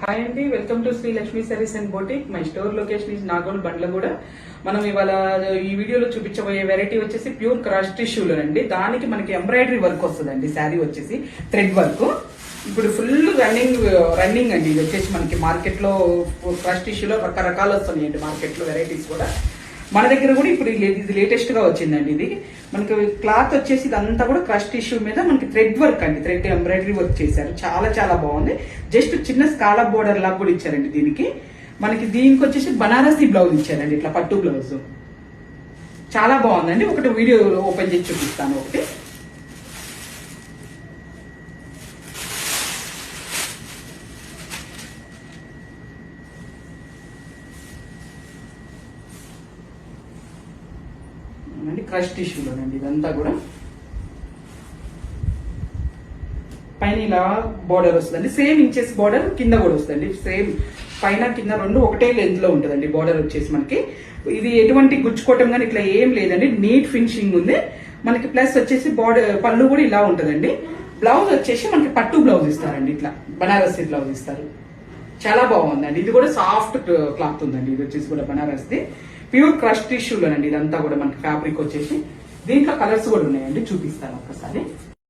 Hi అండి, welcome to Sri Lakshmi sarees and boutique. My store location is Nagole Bandlaguda. మనం ఇవాళ ఈ వీడియోలో చూపించబోయే వెరైటీ వచ్చేసి ప్యూర్ క్రష్ టిష్యూలో అండి. దానికి మనకి ఎంబ్రాయిడరీ వర్క్ వస్తుందండి. శారీ వచ్చేసి థ్రెడ్ వర్క్. ఇప్పుడు ఫుల్ రన్నింగ్ అండి. ఇది వచ్చేసి మనకి మార్కెట్ లో క్రష్ టిష్యూలో రకరకాలు వస్తున్నాయండి. మార్కెట్ లో వెరైటీస్ కూడా మన దగ్గర కూడా ఇప్పుడు ఇది లేటెస్ట్ గా వచ్చిందండి. ఇది మనకి క్లాత్ వచ్చేసి ఇదంతా కూడా క్రష్ టిష్యూ మీద మనకి థ్రెడ్ వర్క్ అండి. థ్రెడ్ ఎంబ్రాయిడరీ వర్క్ చేశారు. చాలా చాలా బాగుంది. జస్ట్ చిన్న స్కాలా బోర్డర్ లాగా కూడా ఇచ్చారండి. దీనికి వచ్చేసి బనారసీ బ్లౌజ్ ఇచ్చారండి. ఇట్లా పట్టు బ్లౌజ్ చాలా బాగుందండి. ఒకటి వీడియో ఓపెన్ చేసి చూపిస్తాను. ఒకటి క్రష్ టిష్యూలోనండి. ఇదంతా కూడా పైన ఇలా బోర్డర్ వస్తుందండి. సేమ్ ఇంచెస్ బోర్డర్ కింద కూడా వస్తుంది. సేమ్ పైన కింద రెండు ఒకటే లెంత్ లో ఉంటుందండి. బోర్డర్ వచ్చేసి మనకి ఇది ఎటువంటి గుచ్చుకోవటం కానీ ఇట్లా ఏం లేదండి. నీట్ ఫినిషింగ్ ఉంది మనకి. ప్లస్ వచ్చేసి బోర్డర్ పళ్ళు కూడా ఇలా ఉంటుందండి. బ్లౌజ్ వచ్చేసి మనకి పట్టు బ్లౌజ్ ఇస్తారండి. ఇట్లా బనారసి బ్లౌజ్ ఇస్తారు. చాలా బాగుందండి. ఇది కూడా సాఫ్ట్ క్లాత్ ఉందండి. ఇది వచ్చేసి కూడా బనారస్ది ప్యూర్ క్రష్ టిష్యూలోనండి. ఇదంతా కూడా మనకి ఫ్యాబ్రిక్ వచ్చేసి దీంట్లో కలర్స్ కూడా ఉన్నాయండి. చూపిస్తాను ఒక్కసారి.